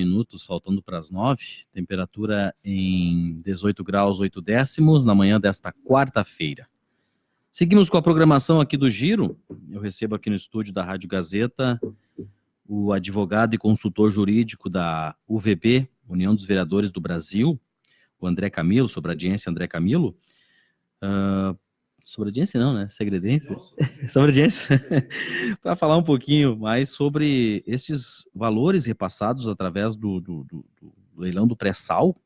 Minutos, faltando para as 9, temperatura em 18 graus 8 décimos, na manhã desta quarta-feira. Seguimos com a programação aqui do Giro. Eu recebo aqui no estúdio da Rádio Gazeta o advogado e consultor jurídico da UVB, União dos Vereadores do Brasil, o André Camilo, Sobradiense André Camilo. Sobradiense não, né? Segredência? Sobradiense. Para falar um pouquinho mais sobre esses valores repassados através do leilão do pré-sal.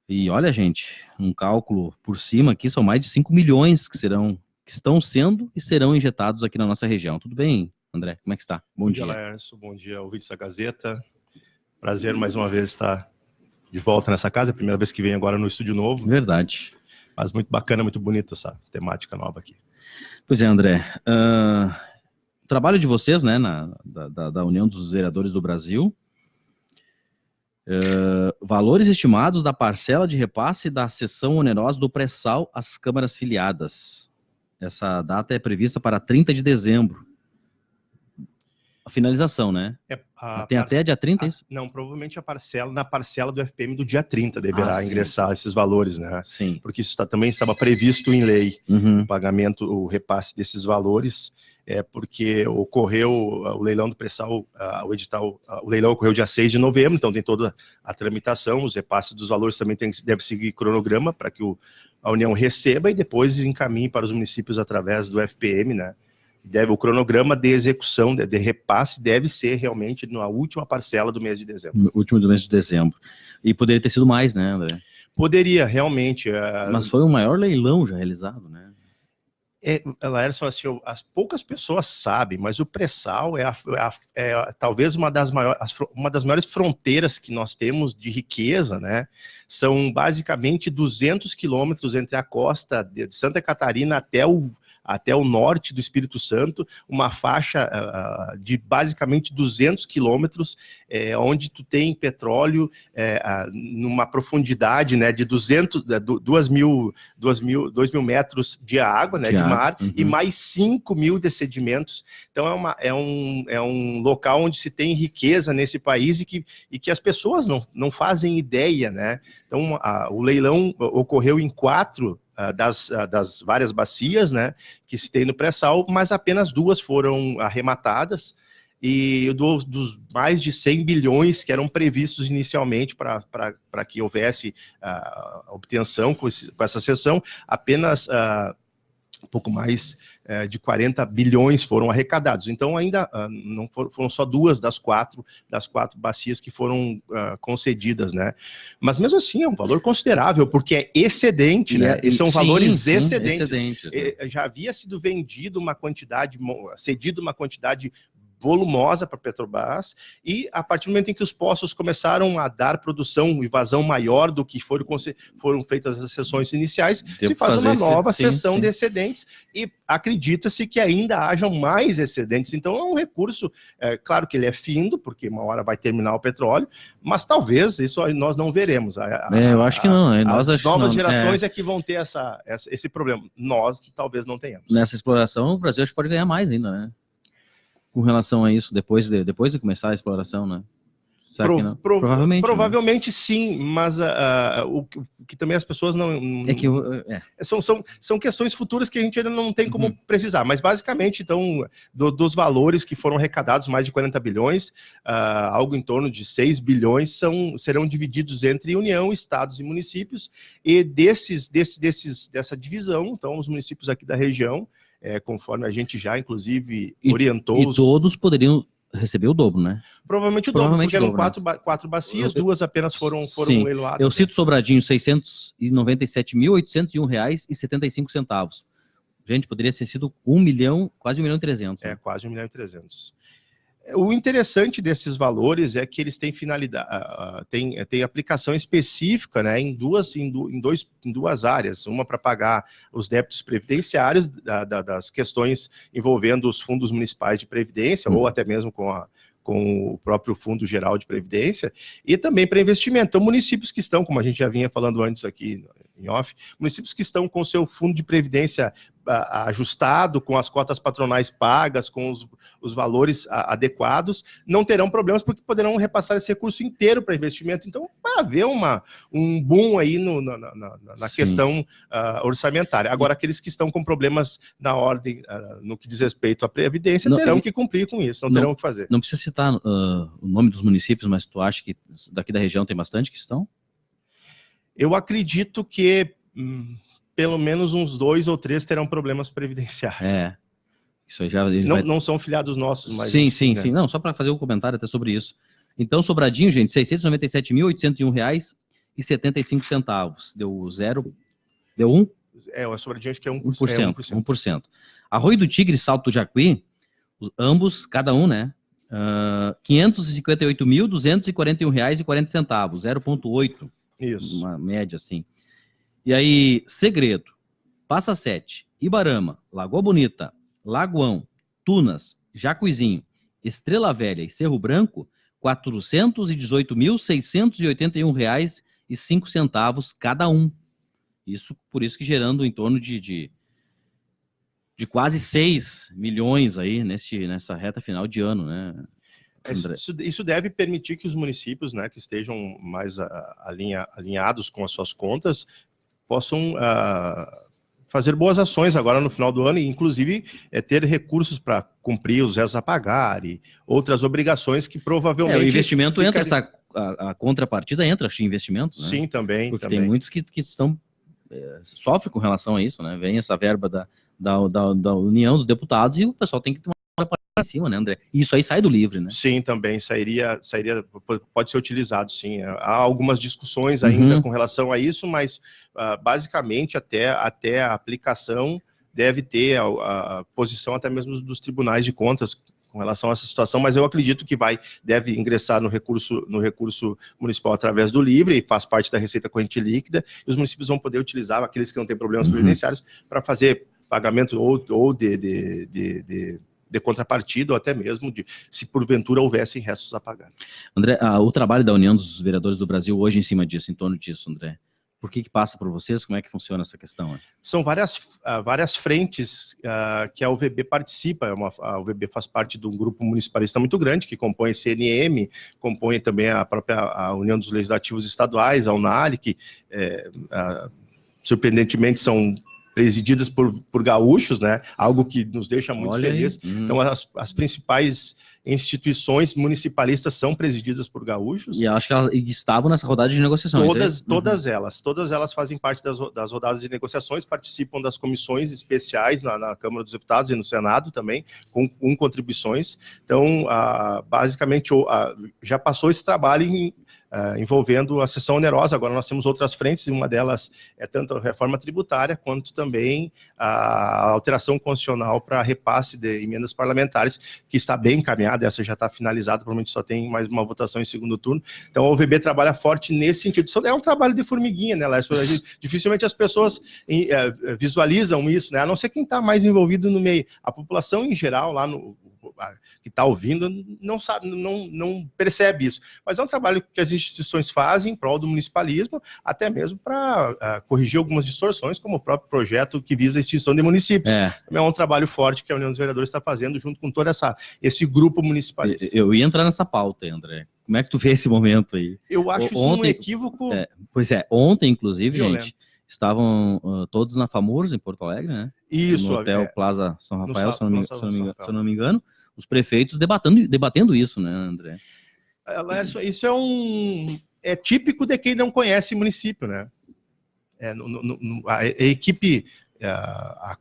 E olha, gente, um cálculo por cima aqui, são mais de 5 milhões que estão sendo e serão injetados aqui na nossa região. Tudo bem, André? Como é que está? Bom dia. Laércio, bom dia, ouvintes da Gazeta. Prazer mais uma vez estar de volta nessa casa, é a primeira vez que venho agora no estúdio novo. Verdade. Mas muito bacana, muito bonita essa temática nova aqui. Pois é, André. O trabalho de vocês, né, da União dos Vereadores do Brasil, valores estimados da parcela de repasse da cessão onerosa do pré-sal às câmaras filiadas. Essa data é prevista para 30 de dezembro. A finalização, né? Tem até dia 30, é isso? Não, provavelmente na parcela do FPM do dia 30 deverá ingressar esses valores, né? Sim. Porque isso também estava previsto em lei, o pagamento, o repasse desses valores, porque ocorreu o leilão do pré-sal, o leilão ocorreu dia 6 de novembro, então tem toda a tramitação, os repasses dos valores também deve seguir cronograma para que a União receba e depois encaminhe para os municípios através do FPM, né? O cronograma de execução, de repasse, deve ser realmente na última parcela do mês de dezembro. No último do mês de dezembro. E poderia ter sido mais, né, André? Poderia, realmente. Mas foi o maior leilão já realizado, né? Laércio, assim, as poucas pessoas sabem, mas o pré-sal é talvez uma das maiores fronteiras que nós temos de riqueza, né? São basicamente 200 quilômetros entre a costa de Santa Catarina até o norte do Espírito Santo, uma faixa de basicamente 200 quilômetros, onde tu tem petróleo numa profundidade, né, de 2 mil metros de água, né, de mar, e mais 5 mil de sedimentos. Então é um local onde se tem riqueza nesse país e que as pessoas não fazem ideia, né? Então o leilão ocorreu em 4 das várias bacias, né, que se tem no pré-sal, mas apenas 2 foram arrematadas, e dos mais de 100 bilhões que eram previstos inicialmente para que houvesse a obtenção com essa cessão, apenas pouco mais de 40 bilhões foram arrecadados. Então ainda não foram só 2 das quatro bacias que foram concedidas, né? Mas mesmo assim é um valor considerável, porque é excedente, né? E são valores excedentes. Já havia sido vendido cedido uma quantidade volumosa para a Petrobras, e a partir do momento em que os poços começaram a dar produção e vazão maior do que foram feitas as sessões iniciais, se faz uma nova sessão de excedentes, e acredita-se que ainda hajam mais excedentes. Então é um recurso, claro que ele é findo, porque uma hora vai terminar o petróleo, mas talvez isso nós não veremos. Eu acho que não. As novas gerações é que vão ter esse problema. Nós talvez não tenhamos. Nessa exploração, o Brasil acho que pode ganhar mais ainda, né? Com relação a isso, depois de começar a exploração, né? Provavelmente sim, mas o que também as pessoas não... São questões futuras que a gente ainda não tem como precisar, mas basicamente, então, dos valores que foram arrecadados, mais de 40 bilhões, algo em torno de 6 bilhões serão divididos entre União, estados e municípios, e dessa divisão, então, os municípios aqui da região, conforme a gente já, inclusive, orientou... E todos poderiam receber o dobro, né? Provavelmente o dobro, porque eram 4 bacias, 2 apenas foram leiloadas. Eu cito Sobradinho, R$ 697.801,75. Gente, poderia ter sido 1 milhão, quase 1 milhão e 300. Né? Quase 1 milhão e 300. O interessante desses valores é que eles têm finalidade, tem aplicação específica, né, em duas áreas, uma para pagar os débitos previdenciários das questões envolvendo os fundos municipais de previdência, ou até mesmo com o próprio Fundo Geral de Previdência, e também para investimento. Então, municípios que estão, como a gente já vinha falando antes aqui em off, municípios que estão com seu fundo de previdência ajustado, com as cotas patronais pagas, com os valores adequados, não terão problemas porque poderão repassar esse recurso inteiro para investimento. Então, vai haver um boom aí na questão orçamentária. Agora, aqueles que estão com problemas na ordem, no que diz respeito à previdência, terão que cumprir com isso, não terão o que fazer. Não precisa citar o nome dos municípios, mas tu acha que daqui da região tem bastante que estão? Eu acredito que pelo menos uns 2 ou 3 terão problemas previdenciários. Isso aí já... Não são filiados nossos, mas... Sim. Não, só para fazer um comentário até sobre isso. Então, Sobradinho, gente, R$ 697.801,75. Deu 0... Deu 1? O Sobradinho acho que é 1%. 1%. Arroio do Tigre e Salto do Jacuí, ambos, cada um, né? R$ 558.241,40, 0,8%. Isso. Uma média, assim. E aí, Segredo, Passa Sete, Ibarama, Lagoa Bonita, Lagoão, Tunas, Jacuizinho, Estrela Velha e Cerro Branco, R$ 418.681,05 cada um. Por isso que gerando em torno de quase 6 milhões aí nessa reta final de ano, né? Isso deve permitir que os municípios, né, que estejam mais alinhados com as suas contas, possam fazer boas ações agora no final do ano e, inclusive, ter recursos para cumprir os zeros a pagar e outras obrigações que provavelmente... o investimento entra, a contrapartida entra, acho, em investimento, né? Sim, também. Porque tem muitos que estão... sofrem com relação a isso, né? Vem essa verba da União dos Deputados e o pessoal tem que tomar para cima, né, André? E isso aí sai do livre, né? Sim, também pode ser utilizado, sim. Há algumas discussões ainda com relação a isso, mas basicamente até a aplicação deve ter a posição até mesmo dos tribunais de contas com relação a essa situação, mas eu acredito que deve ingressar no recurso municipal através do livre, e faz parte da receita corrente líquida, e os municípios vão poder utilizar, aqueles que não têm problemas previdenciários, para fazer pagamento ou de contrapartida, ou até mesmo se porventura houvessem restos a pagar. André, o trabalho da União dos Vereadores do Brasil hoje em cima disso, em torno disso, André, por que passa por vocês? Como é que funciona essa questão? Né? São várias frentes que a UVB participa. A UVB faz parte de um grupo municipalista muito grande, que compõe a CNM, compõe também a União dos Legislativos Estaduais, a UNALI, que surpreendentemente são presididas por gaúchos, né? Algo que nos deixa muito feliz. Então, as principais instituições municipalistas são presididas por gaúchos. E acho que elas estavam nessa rodada de negociações. Todas elas fazem parte das rodadas de negociações, participam das comissões especiais na Câmara dos Deputados e no Senado também, com contribuições. Então, basicamente, já passou esse trabalho envolvendo a sessão onerosa. Agora nós temos outras frentes, e uma delas é tanto a reforma tributária, quanto também a alteração constitucional para repasse de emendas parlamentares, que está bem encaminhada, essa já está finalizada, provavelmente só tem mais uma votação em segundo turno. Então a UVB trabalha forte nesse sentido. Isso é um trabalho de formiguinha, né, Lércio? Dificilmente as pessoas visualizam isso, né? A não ser quem está mais envolvido no meio. A população em geral, que está ouvindo, não sabe, não percebe isso. Mas é um trabalho que as instituições fazem em prol do municipalismo, até mesmo para corrigir algumas distorções, como o próprio projeto que visa a extinção de municípios. Também é um trabalho forte que a União dos Vereadores está fazendo junto com todo esse grupo municipalista. Eu ia entrar nessa pauta, André. Como é que tu vê esse momento aí? Eu acho isso um equívoco. Pois é, ontem, inclusive, violento. Gente, estavam todos na FAMURS, em Porto Alegre, né? Isso. No Hotel Plaza São Rafael, se eu não me engano. Os prefeitos debatendo isso, né, André? Lércio, isso é típico de quem não conhece município, né? A equipe,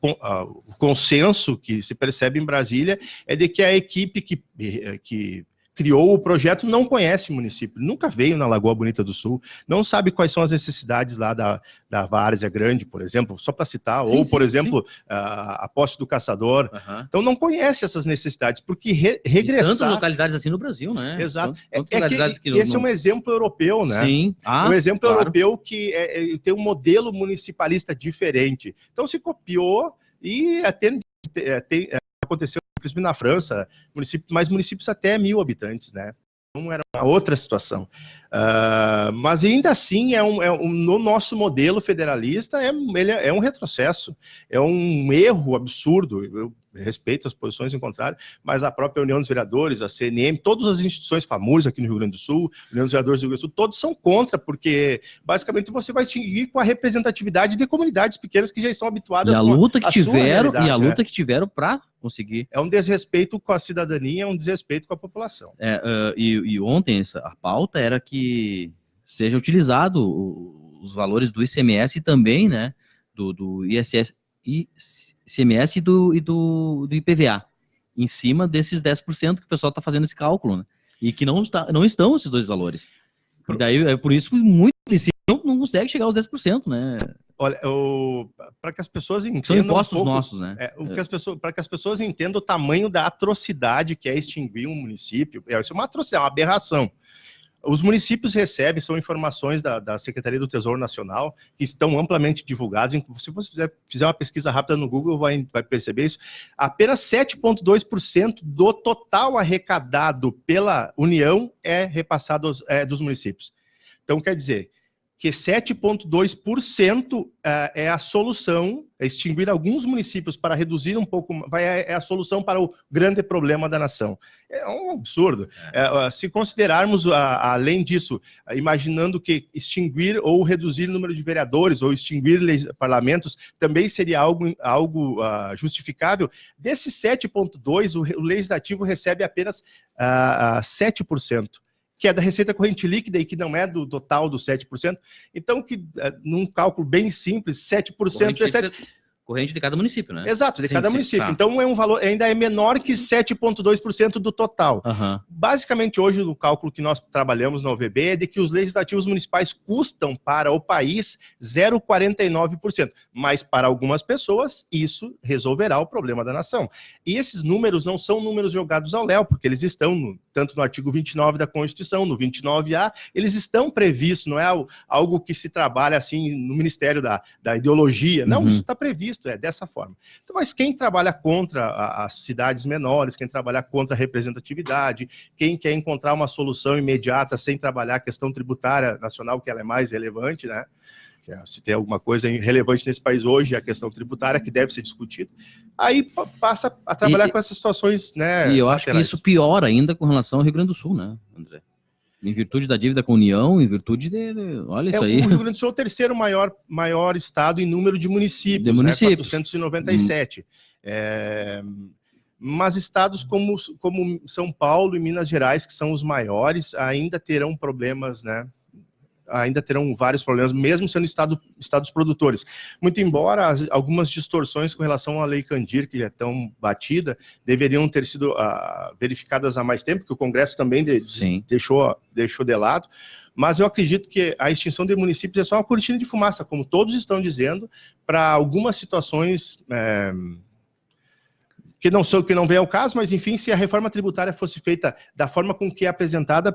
o consenso que se percebe em Brasília é de que a equipe que criou o projeto não conhece o município, nunca veio na Lagoa Bonita do Sul, não sabe quais são as necessidades lá da Várzea Grande, por exemplo, só para citar, por exemplo, a Posse do Caçador. Então não conhece essas necessidades, porque regressar... Tantas localidades assim no Brasil, né? Exato. Esse é um exemplo europeu, né? Sim. Um exemplo europeu que tem um modelo municipalista diferente. Então se copiou e aconteceu principalmente na França, municípios até 1.000 habitantes, né? era uma outra situação. Mas ainda assim, no nosso modelo federalista, ele é um retrocesso, é um erro absurdo. Eu respeito as posições em contrário, mas a própria União dos Vereadores, a CNM, todas as instituições famosas aqui no Rio Grande do Sul, União dos Vereadores do Rio Grande do Sul, todos são contra, porque basicamente você vai extinguir com a representatividade de comunidades pequenas que já estão habituadas a luta que tiveram e a luta que tiveram para conseguir. É um desrespeito com a cidadania, é um desrespeito com a população. E ontem a pauta era que seja utilizado os valores do ICMS também, né, do ISS, ICMS e do IPVA, em cima desses 10% que o pessoal está fazendo esse cálculo, né? E que não estão esses dois valores. E daí, é por isso que muito município não consegue chegar aos 10%, né? Olha, para que as pessoas entendam... São impostos nossos, né? Para que as pessoas entendam o tamanho da atrocidade que é extinguir um município, isso é uma atrocidade, uma aberração. Os municípios recebem, são informações da Secretaria do Tesouro Nacional, que estão amplamente divulgadas. Se você fizer uma pesquisa rápida no Google, vai perceber isso. Apenas 7,2% do total arrecadado pela União é repassado dos municípios. Então, quer dizer que 7,2% é a solução, extinguir alguns municípios para reduzir um pouco, é a solução para o grande problema da nação. É um absurdo. Se considerarmos, além disso, imaginando que extinguir ou reduzir o número de vereadores ou extinguir parlamentos também seria algo justificável, desses 7,2%, o Legislativo recebe apenas 7%. Que é da receita corrente líquida e que não é do total dos 7%. Então, num cálculo bem simples, 7% é 7%. Corrente de cada município, né? Exato, de cada município. Tá. Então, é um valor ainda é menor que 7,2% do total. Basicamente, hoje, no cálculo que nós trabalhamos na OVB, é de que os legislativos municipais custam para o país 0,49%. Mas, para algumas pessoas, isso resolverá o problema da nação. E esses números não são números jogados ao léu, porque eles estão, tanto no artigo 29 da Constituição, no 29A, eles estão previstos, não é algo que se trabalha assim no Ministério da Ideologia. Não, isso está previsto. É dessa forma. Então, mas quem trabalha contra as cidades menores, quem trabalha contra a representatividade, quem quer encontrar uma solução imediata sem trabalhar a questão tributária nacional, que ela é mais relevante, né? Se tem alguma coisa relevante nesse país hoje, é a questão tributária que deve ser discutida, aí passa a trabalhar com essas situações, né? E eu acho que isso piora ainda com relação ao Rio Grande do Sul, né, André? Em virtude da dívida com a União, em virtude olha isso aí. O Rio Grande do Sul é o terceiro maior estado em número de municípios, né? 497. Mas estados como São Paulo e Minas Gerais, que são os maiores, ainda terão problemas, né? Ainda terão vários problemas, mesmo sendo estados produtores. Muito embora algumas distorções com relação à Lei Candir, que é tão batida, deveriam ter sido verificadas há mais tempo, que o Congresso também deixou de lado, mas eu acredito que a extinção de municípios é só uma cortina de fumaça, como todos estão dizendo, para algumas situações... que não vem ao caso, mas enfim, se a reforma tributária fosse feita da forma com que é apresentada,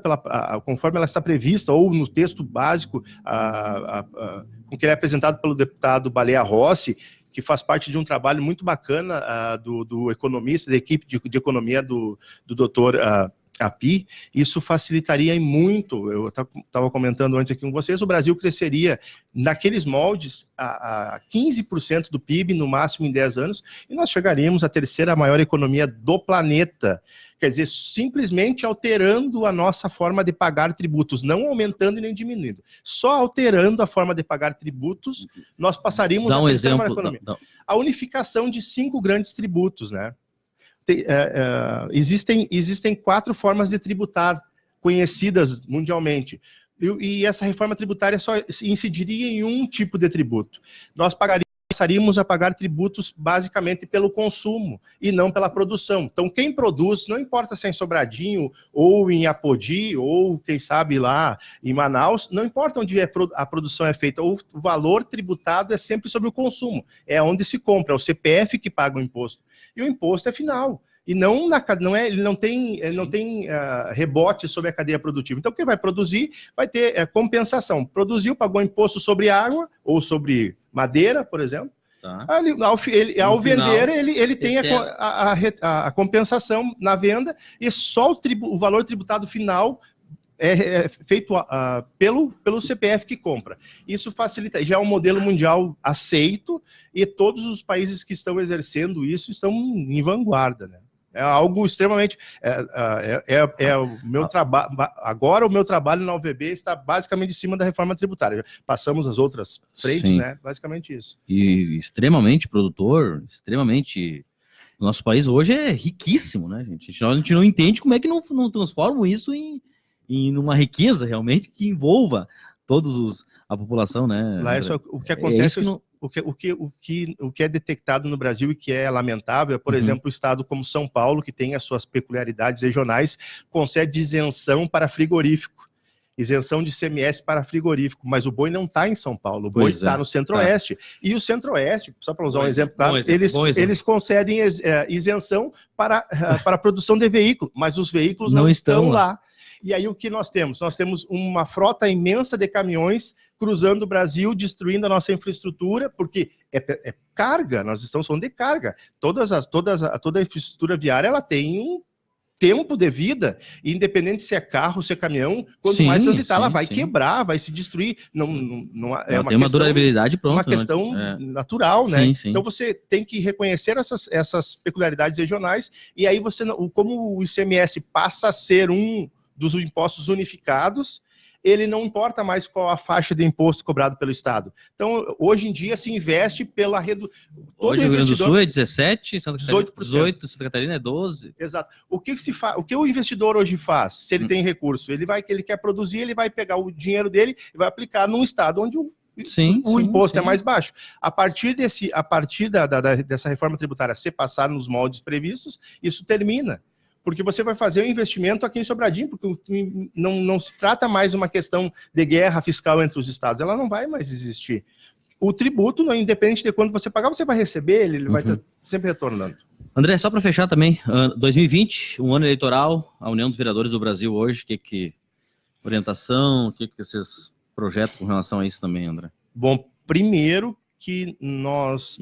conforme ela está prevista, ou no texto básico, com que ele é apresentado pelo deputado Baleia Rossi, que faz parte de um trabalho muito bacana do economista, da equipe de economia do doutor API, isso facilitaria muito. Eu estava comentando antes aqui com vocês, o Brasil cresceria naqueles moldes a 15% do PIB, no máximo em 10 anos, e nós chegaríamos à terceira maior economia do planeta. Quer dizer, simplesmente alterando a nossa forma de pagar tributos, não aumentando e nem diminuindo. Só alterando a forma de pagar tributos, nós passaríamos a terceira maior economia. A unificação de 5 grandes tributos, né? Existem 4 formas de tributar conhecidas mundialmente, e essa reforma tributária só incidiria em um tipo de tributo. Nós passaríamos a pagar tributos basicamente pelo consumo e não pela produção. Então, quem produz, não importa se é em Sobradinho ou em Apodi ou, quem sabe, lá em Manaus, não importa onde a produção é feita, o valor tributado é sempre sobre o consumo. É onde se compra, é o CPF que paga o imposto. E o imposto é final. E ele não tem rebote sobre a cadeia produtiva. Então, quem vai produzir vai ter compensação. Produziu, pagou imposto sobre água ou sobre madeira, por exemplo. Tá. Ao vender, ele tem a compensação na venda, e só o valor tributado final é feito pelo CPF que compra. Isso facilita, já é um modelo mundial aceito, e todos os países que estão exercendo isso estão em vanguarda, né? É algo extremamente... o meu trabalho... Agora o meu trabalho na UVB está basicamente em cima da reforma tributária. Passamos as outras frentes, né? Basicamente isso. E extremamente produtor, extremamente... O nosso país hoje é riquíssimo, né, gente? A gente não entende como é que não transformam isso em uma riqueza realmente que envolva a população, né? Laércio, o que acontece... O que é detectado no Brasil e que é lamentável é, por exemplo, o estado como São Paulo, que tem as suas peculiaridades regionais, concede isenção para frigorífico, isenção de ICMS para frigorífico, mas o boi não está em São Paulo, o boi está no Centro-Oeste. E o Centro-Oeste, só para usar um exemplo claro, eles concedem isenção para a produção de veículos, mas os veículos não estão lá. E aí o que nós temos? Nós temos uma frota imensa de caminhões cruzando o Brasil, destruindo a nossa infraestrutura, porque é carga, nós estamos falando de carga. Toda a infraestrutura viária, ela tem um tempo de vida, independente se é carro, se é caminhão, quanto mais transitar, ela vai quebrar, vai se destruir. Tem uma durabilidade pronta. Uma questão natural, né? Então você tem que reconhecer essas peculiaridades regionais, e aí como o ICMS passa a ser um dos impostos unificados, ele não importa mais qual a faixa de imposto cobrado pelo Estado. Então, hoje em dia, se investe pela redução. Hoje o Rio Grande do Sul é 17%, Santa Catarina 18%, Santa Catarina é 12%. Exato. O que o investidor hoje faz, se ele tem recurso? Ele quer produzir, ele vai pegar o dinheiro dele e vai aplicar num Estado onde o imposto é mais baixo. A partir dessa reforma tributária ser passar nos moldes previstos, isso termina. Porque você vai fazer um investimento aqui em Sobradinho, porque não se trata mais uma questão de guerra fiscal entre os estados, ela não vai mais existir. O tributo, independente de quando você pagar, você vai receber, ele vai estar sempre retornando. André, só para fechar também, 2020, um ano eleitoral, a União dos Vereadores do Brasil hoje, orientação, o que vocês projetam com relação a isso também, André? Bom, primeiro que nós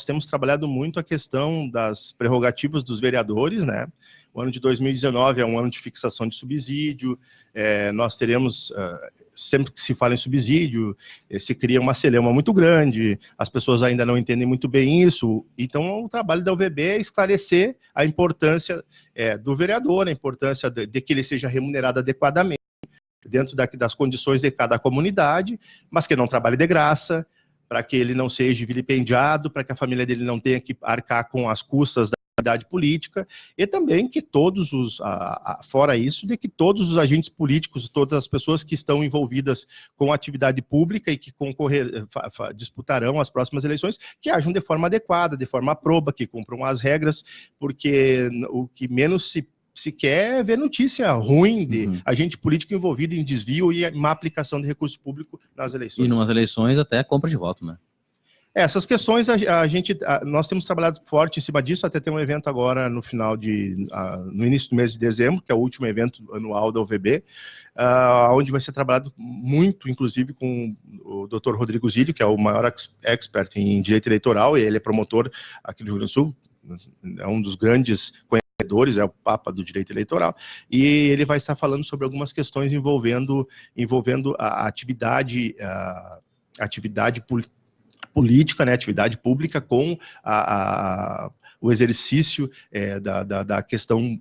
temos trabalhado muito a questão das prerrogativas dos vereadores, né? O ano de 2019 é um ano de fixação de subsídio, nós teremos, sempre que se fala em subsídio, se cria uma celeuma muito grande, as pessoas ainda não entendem muito bem isso, então o trabalho da UVB é esclarecer a importância do vereador, a importância de que ele seja remunerado adequadamente, dentro das condições de cada comunidade, mas que não trabalhe de graça, para que ele não seja vilipendiado, para que a família dele não tenha que arcar com as custas da atividade política, e também que fora isso, de que todos os agentes políticos, todas as pessoas que estão envolvidas com a atividade pública e que disputarão as próximas eleições, que ajam de forma adequada, de forma proba, que cumpram as regras, porque o que menos se quer ver notícia ruim de agente político envolvido em desvio e má aplicação de recurso público nas eleições. E numas eleições até compra de voto, né? Essas questões nós temos trabalhado forte em cima disso, até tem um evento agora no início do mês de dezembro, que é o último evento anual da UVB, onde vai ser trabalhado muito, inclusive, com o Dr. Rodrigo Zílio, que é o maior expert em direito eleitoral, e ele é promotor aqui do Rio Grande do Sul, é um dos grandes conhecedores, é o papa do direito eleitoral, e ele vai estar falando sobre algumas questões envolvendo a atividade política, né, atividade pública com o exercício da questão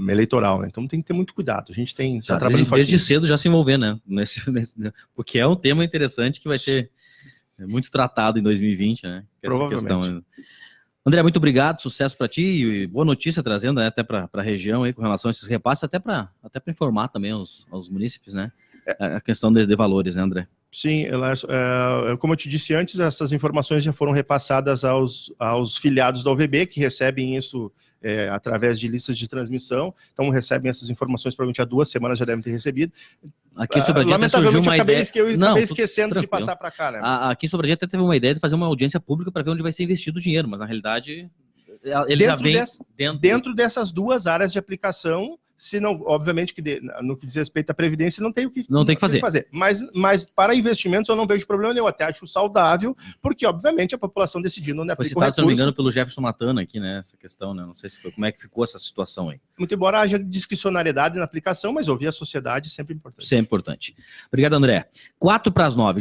eleitoral, né? Então tem que ter muito cuidado. A gente está trabalhando desde cedo já se envolver, né? Porque é um tema interessante que vai ser muito tratado em 2020, né? Provavelmente. Essa questão. André, muito obrigado, sucesso para ti e boa notícia trazendo, né, até para a região aí, com relação a esses repasses, até para informar também aos munícipes, né? A questão de valores, né, André? Sim, como eu te disse antes, essas informações já foram repassadas aos filiados da UVB, que recebem isso através de listas de transmissão, então recebem essas informações, provavelmente há 2 semanas já devem ter recebido. Aqui em Sobradinho até surgiu uma ideia... acabei esquecendo de passar para cá, né? Aqui em Sobradinho até teve uma ideia de fazer uma audiência pública para ver onde vai ser investido o dinheiro, mas na realidade ele já vem dentro dessas 2 áreas de aplicação Se não, obviamente que no que diz respeito à Previdência não tem o que, fazer. Mas para investimentos eu não vejo problema nenhum, até acho saudável, porque obviamente a população decidindo onde foi aplica o citado, recurso. se não me engano, pelo Jefferson Matana aqui, né, essa questão, né, não sei como é que ficou essa situação aí. Muito embora haja discricionariedade na aplicação, mas ouvir a sociedade é sempre importante. Sempre importante. Obrigado, André. 8:45.